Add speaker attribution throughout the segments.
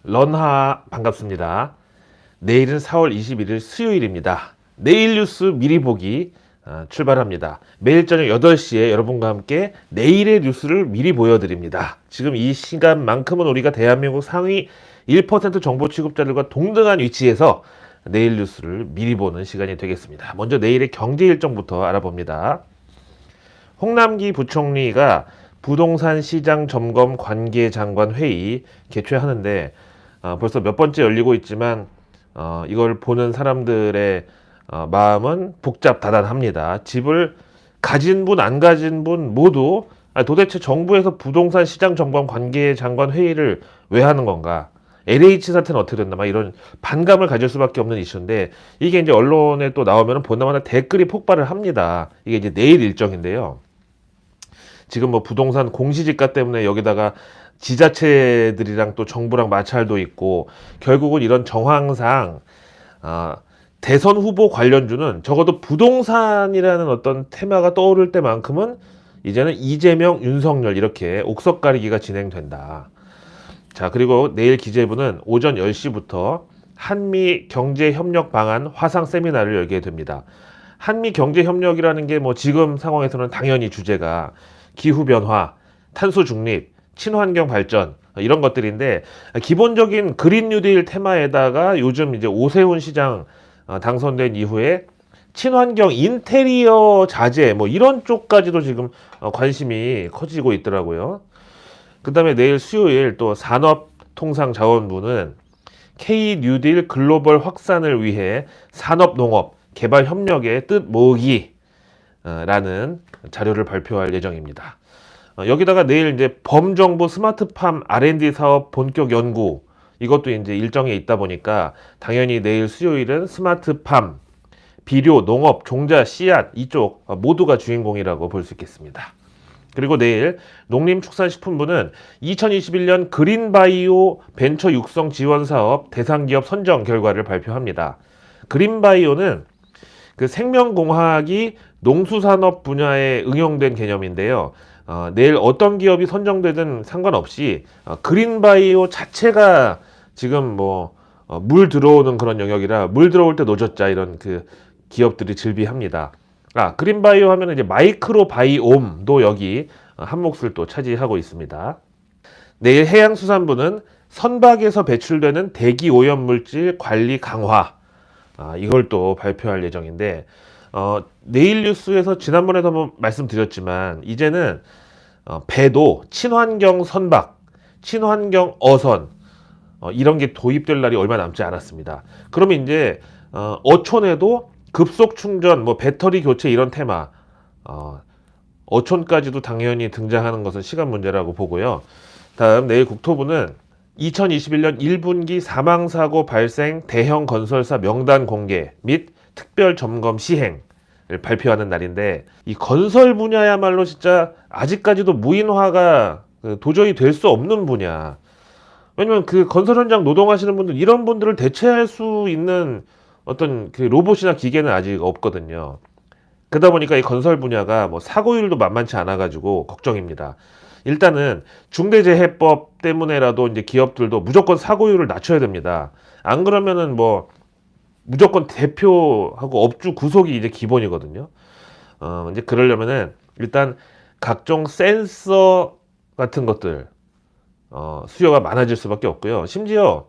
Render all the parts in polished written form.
Speaker 1: 런하 반갑습니다. 내일은 4월 21일 수요일입니다. 내일 뉴스 미리 보기 출발합니다. 매일 저녁 8시에 여러분과 함께 내일의 뉴스를 미리 보여드립니다. 지금 이 시간만큼은 우리가 대한민국 상위 1% 정보 취급자들과 동등한 위치에서 내일 뉴스를 미리 보는 시간이 되겠습니다. 먼저 내일의 경제 일정부터 알아봅니다. 홍남기 부총리가 부동산 시장 점검 관계장관 회의 개최하는데 벌써 몇 번째 열리고 있지만 이걸 보는 사람들의 마음은 복잡다단합니다. 집을 가진 분, 안 가진 분 모두 도대체 정부에서 부동산 시장 점검 관계장관 회의를 왜 하는 건가? LH 사태는 어떻게 됐나? 막 이런 반감을 가질 수밖에 없는 이슈인데 이게 이제 언론에 또 나오면 본다마다 댓글이 폭발을 합니다. 이게 이제 내일 일정인데요. 지금 뭐 부동산 공시지가 때문에 여기다가 지자체들이랑 또 정부랑 마찰도 있고 결국은 이런 정황상 대선 후보 관련주는 적어도 부동산이라는 어떤 테마가 떠오를 때만큼은 이제는 이재명, 윤석열 이렇게 옥석 가리기가 진행된다. 자, 그리고 내일 기재부는 오전 10시부터 한미 경제협력 방안 화상 세미나를 열게 됩니다. 한미 경제협력이라는 게 뭐 지금 상황에서는 당연히 주제가 기후변화, 탄소 중립, 친환경 발전 이런 것들인데 기본적인 그린 뉴딜 테마에다가 요즘 이제 오세훈 시장 당선된 이후에 친환경 인테리어 자재 뭐 이런 쪽까지도 지금 관심이 커지고 있더라고요. 그다음에 내일 수요일 또 산업통상자원부는 K 뉴딜 글로벌 확산을 위해 산업농업 개발 협력의 뜻 모으기 라는 자료를 발표할 예정입니다. 여기다가 내일 이제 범정부 스마트팜 R&D 사업 본격 연구 이것도 이제 일정에 있다 보니까 당연히 내일 수요일은 스마트팜, 비료, 농업, 종자, 씨앗 이쪽 모두가 주인공이라고 볼 수 있겠습니다. 그리고 내일 농림축산식품부는 2021년 그린바이오 벤처 육성 지원 사업 대상 기업 선정 결과를 발표합니다. 그린바이오는 그 생명공학이 농수산업 분야에 응용된 개념인데요. 내일 어떤 기업이 선정되든 상관없이 그린바이오 자체가 지금 뭐 물 들어오는 그런 영역이라 물 들어올 때 노젓자 이런 그 기업들이 즐비합니다. 그린바이오 하면 이제 마이크로바이옴도 여기 한 몫을 또 차지하고 있습니다. 내일 해양수산부는 선박에서 배출되는 대기 오염물질 관리 강화 이걸 또 발표할 예정인데 내일 뉴스에서 지난번에도 한번 말씀드렸지만 이제는 배도 친환경 선박, 친환경 어선 이런 게 도입될 날이 얼마 남지 않았습니다. 그러면 이제 어촌에도 급속 충전, 뭐 배터리 교체 이런 테마 어촌까지도 당연히 등장하는 것은 시간 문제라고 보고요. 다음 내일 국토부는 2021년 1분기 사망사고 발생 대형 건설사 명단 공개 및 특별 점검 시행을 발표하는 날인데 이 건설 분야야말로 진짜 아직까지도 무인화가 도저히 될 수 없는 분야. 왜냐면 그 건설 현장 노동하시는 분들 이런 분들을 대체할 수 있는 어떤 그 로봇이나 기계는 아직 없거든요. 그러다 보니까 이 건설 분야가 뭐 사고율도 만만치 않아 가지고 걱정입니다. 일단은 중대재해법 때문에라도 이제 기업들도 무조건 사고율을 낮춰야 됩니다. 안 그러면은 뭐 무조건 대표하고 업주 구속이 이제 기본이거든요. 이제 그러려면은 일단 각종 센서 같은 것들 수요가 많아질 수밖에 없고요. 심지어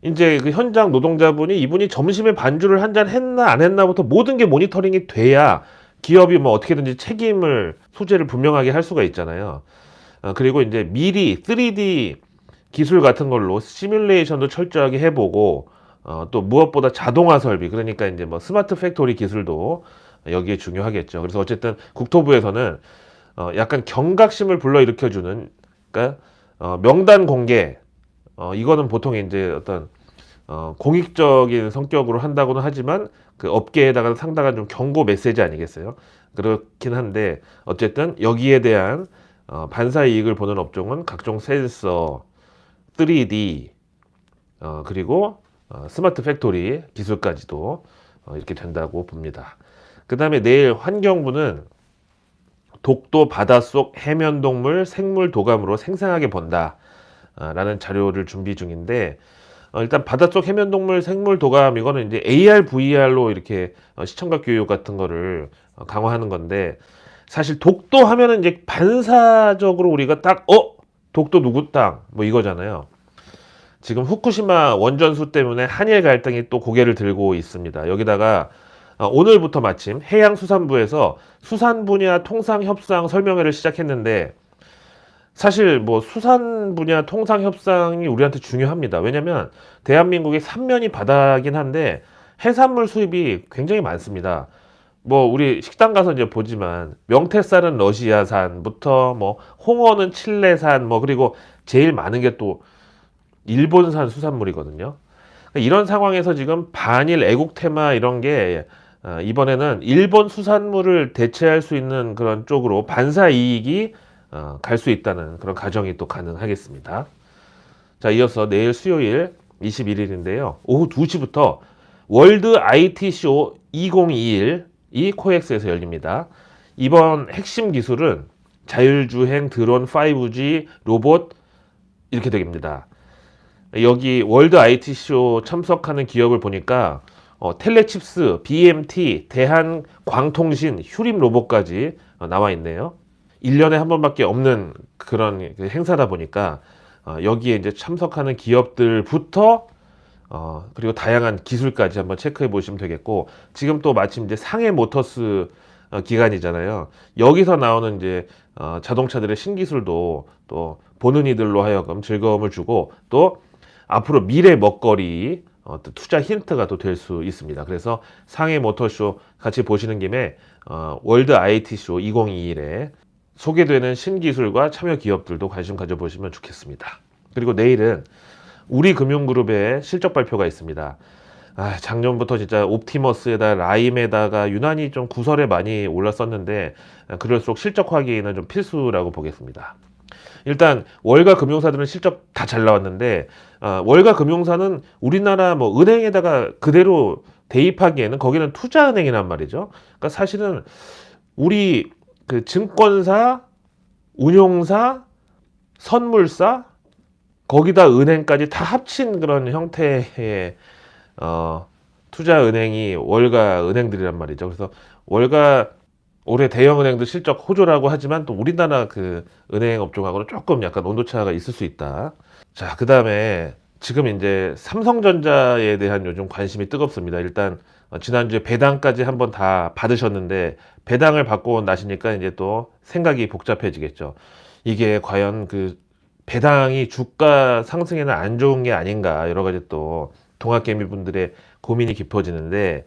Speaker 1: 이제 그 현장 노동자분이 이분이 점심에 반주를 한 잔 했나 안 했나부터 모든 게 모니터링이 돼야 기업이 뭐 어떻게든지 책임을 소재를 분명하게 할 수가 있잖아요. 그리고 이제 미리 3D 기술 같은 걸로 시뮬레이션도 철저하게 해보고 또 무엇보다 자동화 설비 그러니까 이제 뭐 스마트 팩토리 기술도 여기에 중요하겠죠. 그래서 어쨌든 국토부에서는 약간 경각심을 불러일으켜주는 그러니까 명단 공개 이거는 보통 이제 어떤 공익적인 성격으로 한다고는 하지만 그 업계에다가 상당한 좀 경고 메시지 아니겠어요? 그렇긴 한데 어쨌든 여기에 대한 반사 이익을 보는 업종은 각종 센서, 3D 그리고 스마트 팩토리 기술까지도 이렇게 된다고 봅니다. 그 다음에 내일 환경부는 독도 바닷속 해면동물 생물 도감으로 생생하게 본다. 라는 자료를 준비 중인데 일단 바닷속 해면동물 생물 도감 이거는 이제 AR, VR로 이렇게 시청각 교육 같은 거를 강화하는 건데 사실 독도 하면은 이제 반사적으로 우리가 딱 독도 누구 땅 뭐 이거잖아요. 지금 후쿠시마 원전수 때문에 한일 갈등이 또 고개를 들고 있습니다. 여기다가 오늘부터 마침 해양수산부에서 수산 분야 통상 협상 설명회를 시작했는데 사실 뭐 수산 분야 통상 협상이 우리한테 중요합니다. 왜냐면 대한민국의 삼면이 바다긴 한데 해산물 수입이 굉장히 많습니다. 뭐 우리 식당 가서 이제 보지만 명태살은 러시아산부터 뭐 홍어는 칠레산 뭐 그리고 제일 많은 게 또 일본산 수산물이거든요. 이런 상황에서 지금 반일 애국 테마 이런 게 이번에는 일본 수산물을 대체할 수 있는 그런 쪽으로 반사 이익이 갈 수 있다는 그런 가정이 또 가능하겠습니다. 자, 이어서 내일 수요일 21일인데요. 오후 2시부터 월드 IT 쇼 2021이 코엑스에서 열립니다. 이번 핵심 기술은 자율주행 드론 5G 로봇 이렇게 됩니다. 여기 월드 IT 쇼 참석하는 기업을 보니까 텔레칩스, BMT, 대한광통신, 휴림 로봇까지 나와 있네요. 1년에 한 번밖에 없는 그런 행사다 보니까 여기에 이제 참석하는 기업들부터 그리고 다양한 기술까지 한번 체크해 보시면 되겠고 지금 또 마침 이제 상해 모터스 기간이잖아요. 여기서 나오는 이제 자동차들의 신기술도 또 보는 이들로 하여금 즐거움을 주고 또 앞으로 미래 먹거리 또 투자 힌트가 또 될 수 있습니다. 그래서 상해 모터쇼 같이 보시는 김에 월드 IT쇼 2021에 소개되는 신기술과 참여 기업들도 관심 가져보시면 좋겠습니다. 그리고 내일은 우리금융그룹의 실적 발표가 있습니다. 작년부터 진짜 옵티머스에다 라임에다가 유난히 좀 구설에 많이 올랐었는데 그럴수록 실적 확인은 좀 필수라고 보겠습니다. 일단 월가 금융사들은 실적 다 잘 나왔는데 월가 금융사는 우리나라 뭐 은행에다가 그대로 대입하기에는 거기는 투자은행이란 말이죠. 그러니까 사실은 우리 그 증권사, 운용사, 선물사 거기다 은행까지 다 합친 그런 형태의 투자은행이 월가 은행들이란 말이죠. 그래서 월가 올해 대형은행도 실적 호조라고 하지만 또 우리나라 그 은행 업종하고는 조금 약간 온도차가 있을 수 있다. 자, 그 다음에 지금 이제 삼성전자에 대한 요즘 관심이 뜨겁습니다. 일단 지난주에 배당까지 한번 다 받으셨는데 배당을 받고 나시니까 이제 또 생각이 복잡해지겠죠. 이게 과연 그 배당이 주가 상승에는 안 좋은 게 아닌가 여러 가지 또 동학개미 분들의 고민이 깊어지는데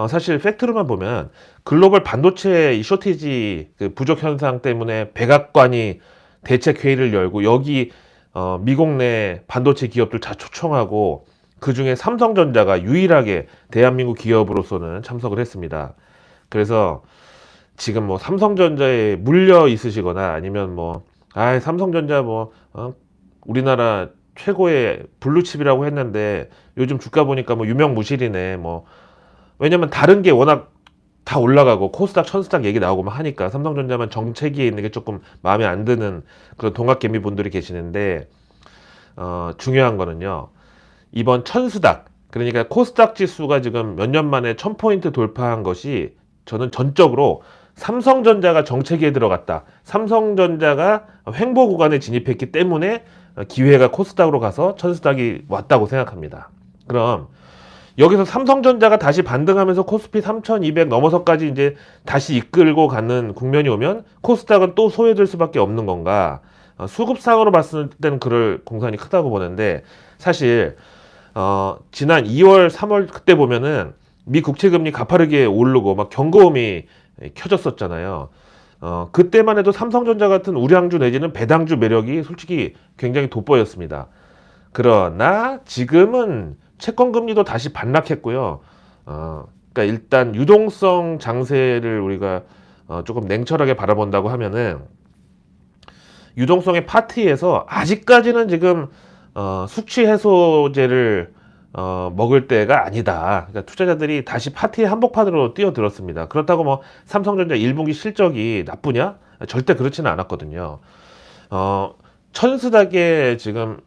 Speaker 1: 사실 팩트로만 보면 글로벌 반도체 쇼티지 그 부족 현상 때문에 백악관이 대책 회의를 열고 여기 미국 내 반도체 기업들 다 초청하고 그 중에 삼성전자가 유일하게 대한민국 기업으로서는 참석을 했습니다. 그래서 지금 뭐 삼성전자에 물려 있으시거나 아니면 뭐 삼성전자 뭐 우리나라 최고의 블루칩이라고 했는데 요즘 주가 보니까 뭐 유명무실이네 뭐 왜냐면 다른 게 워낙 다 올라가고 코스닥, 천스닥 얘기 나오고 막 하니까 삼성전자만 정체기에 있는 게 조금 마음에 안 드는 그런 동학개미 분들이 계시는데 중요한 거는요. 이번 천스닥 그러니까 코스닥 지수가 지금 몇 년 만에 1000포인트 돌파한 것이 저는 전적으로 삼성전자가 정체기에 들어갔다. 삼성전자가 횡보 구간에 진입했기 때문에 기회가 코스닥으로 가서 천스닥이 왔다고 생각합니다. 그럼 여기서 삼성전자가 다시 반등하면서 코스피 3200 넘어서까지 이제 다시 이끌고 가는 국면이 오면 코스닥은 또 소외될 수밖에 없는 건가? 수급상으로 봤을 때는 그럴 공산이 크다고 보는데 사실 지난 2월, 3월 그때 보면은 미 국채금리 가파르게 오르고 막 경고음이 켜졌었잖아요. 그때만 해도 삼성전자 같은 우량주 내지는 배당주 매력이 솔직히 굉장히 돋보였습니다. 그러나 지금은 채권 금리도 다시 반락했고요. 그러니까 일단 유동성 장세를 우리가 조금 냉철하게 바라본다고 하면은 유동성의 파티에서 아직까지는 지금 숙취 해소제를 먹을 때가 아니다. 그러니까 투자자들이 다시 파티의 한복판으로 뛰어들었습니다. 그렇다고 뭐 삼성전자 1분기 실적이 나쁘냐? 절대 그렇지는 않았거든요. 천스닥에 지금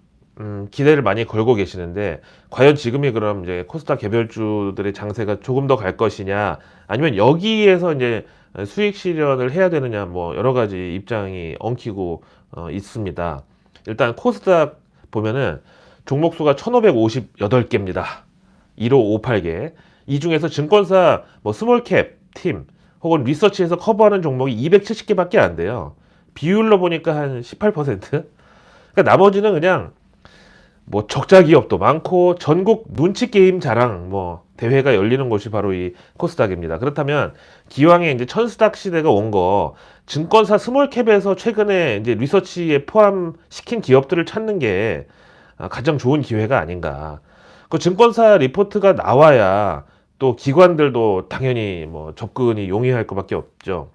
Speaker 1: 기대를 많이 걸고 계시는데 과연 지금이 그럼 이제 코스닥 개별주들의 장세가 조금 더 갈 것이냐 아니면 여기에서 이제 수익 실현을 해야 되느냐 뭐 여러 가지 입장이 엉키고 있습니다. 일단 코스닥 보면은 종목 수가 1558개입니다. 1558개. 이 중에서 증권사 뭐 스몰캡 팀 혹은 리서치에서 커버하는 종목이 270개밖에 안 돼요. 비율로 보니까 한 18%? 그러니까 나머지는 그냥 뭐 적자 기업도 많고 전국 눈치 게임 자랑 뭐 대회가 열리는 곳이 바로 이 코스닥입니다. 그렇다면 기왕에 이제 천스닥 시대가 온 거 증권사 스몰캡에서 최근에 이제 리서치에 포함시킨 기업들을 찾는 게 가장 좋은 기회가 아닌가. 그 증권사 리포트가 나와야 또 기관들도 당연히 뭐 접근이 용이할 것밖에 없죠.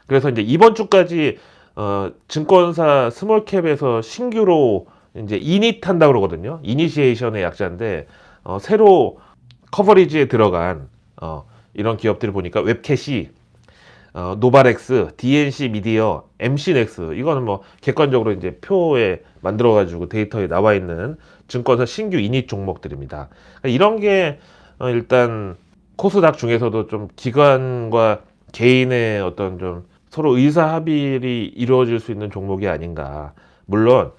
Speaker 1: 그래서 이제 이번 주까지 증권사 스몰캡에서 신규로 이제 이닛 한다고 그러거든요. 이니시에이션의 약자인데 새로 커버리지에 들어간 이런 기업들을 보니까 웹캐시, 노바렉스, DNC 미디어, MC넥스 이거는 뭐 객관적으로 이제 표에 만들어 가지고 데이터에 나와 있는 증권사 신규 이닛 종목들입니다. 그러니까 이런 게 일단 코스닥 중에서도 좀 기관과 개인의 어떤 좀 서로 의사 합일이 이루어질 수 있는 종목이 아닌가. 물론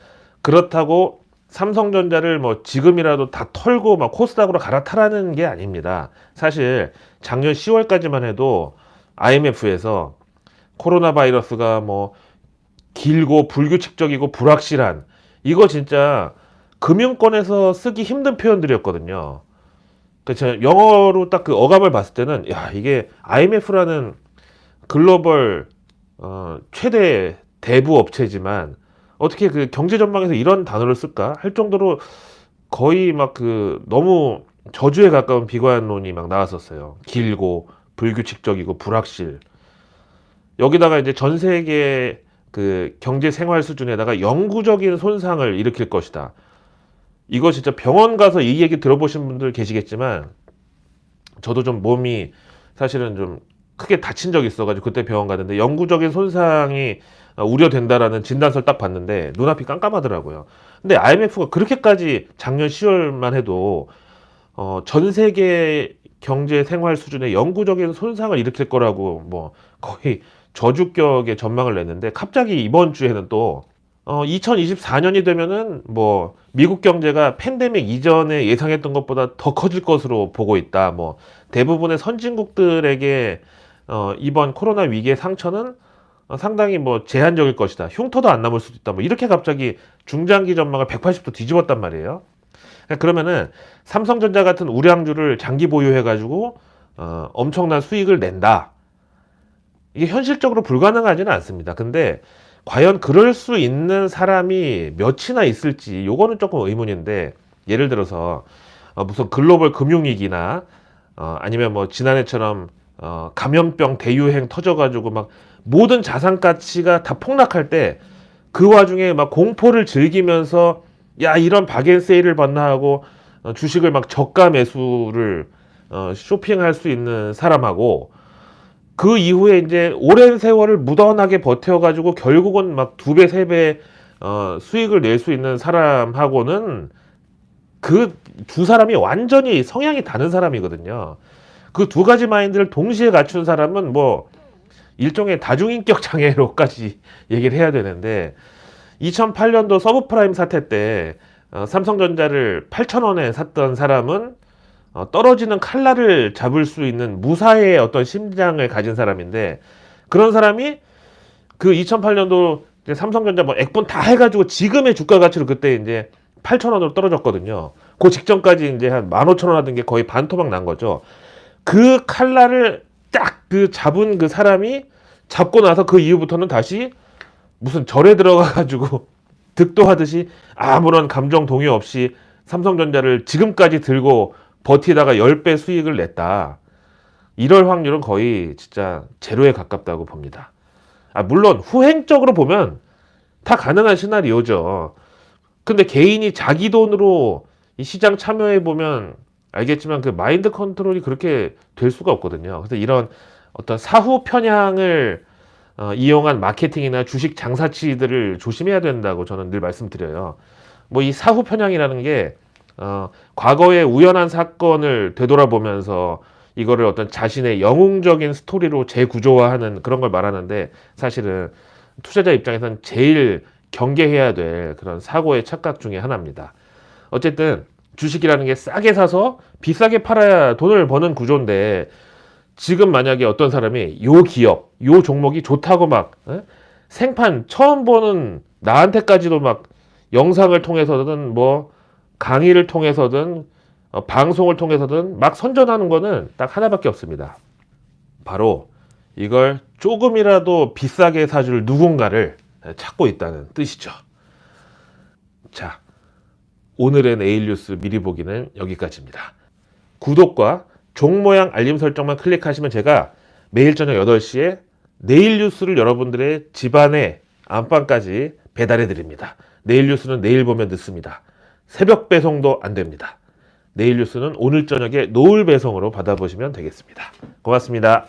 Speaker 1: 그렇다고 삼성전자를 뭐 지금이라도 다 털고 막 코스닥으로 갈아타라는 게 아닙니다. 사실 작년 10월까지만 해도 IMF에서 코로나 바이러스가 뭐 길고 불규칙적이고 불확실한 이거 진짜 금융권에서 쓰기 힘든 표현들이었거든요. 그쵸. 영어로 딱 그 어감을 봤을 때는 야 이게 IMF라는 글로벌 최대 대부 업체지만 어떻게 그 경제 전망에서 이런 단어를 쓸까 할 정도로 거의 막 그 너무 저주에 가까운 비관론이 막 나왔었어요. 길고 불규칙적이고 불확실. 여기다가 이제 전 세계 그 경제 생활 수준에다가 영구적인 손상을 일으킬 것이다. 이거 진짜 병원 가서 이 얘기 들어보신 분들 계시겠지만 저도 좀 몸이 사실은 좀 크게 다친 적이 있어가지고 그때 병원 갔는데 영구적인 손상이 우려된다라는 진단서를 딱 봤는데 눈앞이 깜깜하더라고요. 근데 IMF가 그렇게까지 작년 10월만 해도 전 세계 경제 생활 수준의 영구적인 손상을 일으킬 거라고 뭐 거의 저주격의 전망을 냈는데 갑자기 이번 주에는 또 2024년이 되면은 뭐 미국 경제가 팬데믹 이전에 예상했던 것보다 더 커질 것으로 보고 있다. 뭐 대부분의 선진국들에게 이번 코로나 위기의 상처는 상당히 뭐 제한적일 것이다. 흉터도 안 남을 수도 있다. 뭐 이렇게 갑자기 중장기 전망을 180도 뒤집었단 말이에요. 그러면은 삼성전자 같은 우량주를 장기 보유해가지고 엄청난 수익을 낸다. 이게 현실적으로 불가능하지는 않습니다. 근데 과연 그럴 수 있는 사람이 몇이나 있을지 요거는 조금 의문인데 예를 들어서 무슨 글로벌 금융위기나 아니면 뭐 지난해처럼 감염병 대유행 터져가지고 막 모든 자산 가치가 다 폭락할 때 그 와중에 막 공포를 즐기면서 야 이런 박앤세일을 봤나 하고 주식을 막 저가 매수를 쇼핑할 수 있는 사람하고 그 이후에 이제 오랜 세월을 무던하게 버텨가지고 결국은 막 2배, 3배 수익을 낼 수 있는 사람하고는 그 두 사람이 완전히 성향이 다른 사람이거든요. 그 두 가지 마인드를 동시에 갖춘 사람은 뭐 일종의 다중인격 장애로까지 얘기를 해야 되는데 2008년도 서브프라임 사태 때 삼성전자를 8,000원에 샀던 사람은 떨어지는 칼날을 잡을 수 있는 무사의 어떤 심장을 가진 사람인데 그런 사람이 그 2008년도 삼성전자 뭐 액분 다 해가지고 지금의 주가 가치로 그때 이제 8,000원으로 떨어졌거든요. 그 직전까지 이제 한 15,000원 하던 게 거의 반토막 난 거죠. 그 칼날을 딱 그 잡은 그 사람이 잡고 나서 그 이후부터는 다시 무슨 절에 들어가가지고 득도하듯이 아무런 감정 동요 없이 삼성전자를 지금까지 들고 버티다가 10배 수익을 냈다. 이럴 확률은 거의 진짜 제로에 가깝다고 봅니다. 물론 후행적으로 보면 다 가능한 시나리오죠. 근데 개인이 자기 돈으로 이 시장 참여해 보면 알겠지만 그 마인드 컨트롤이 그렇게 될 수가 없거든요. 그래서 이런 어떤 사후 편향을 이용한 마케팅이나 주식 장사치들을 조심해야 된다고 저는 늘 말씀드려요. 뭐 이 사후 편향이라는 게 과거의 우연한 사건을 되돌아보면서 이거를 어떤 자신의 영웅적인 스토리로 재구조화하는 그런 걸 말하는데, 사실은 투자자 입장에서는 제일 경계해야 될 그런 사고의 착각 중에 하나입니다. 어쨌든 주식이라는 게 싸게 사서 비싸게 팔아야 돈을 버는 구조인데, 지금 만약에 어떤 사람이 요 기업, 요 종목이 좋다고 막 생판 처음 보는 나한테까지도 막 영상을 통해서든 뭐 강의를 통해서든 방송을 통해서든 막 선전하는 거는 딱 하나밖에 없습니다. 바로 이걸 조금이라도 비싸게 사줄 누군가를 찾고 있다는 뜻이죠. 자, 오늘의 내일 뉴스 미리 보기는 여기까지입니다. 구독과 종 모양 알림 설정만 클릭하시면 제가 매일 저녁 8시에 내일 뉴스를 여러분들의 집안의 안방까지 배달해 드립니다. 내일 뉴스는 내일 보면 늦습니다. 새벽 배송도 안 됩니다. 내일 뉴스는 오늘 저녁에 노을 배송으로 받아보시면 되겠습니다. 고맙습니다.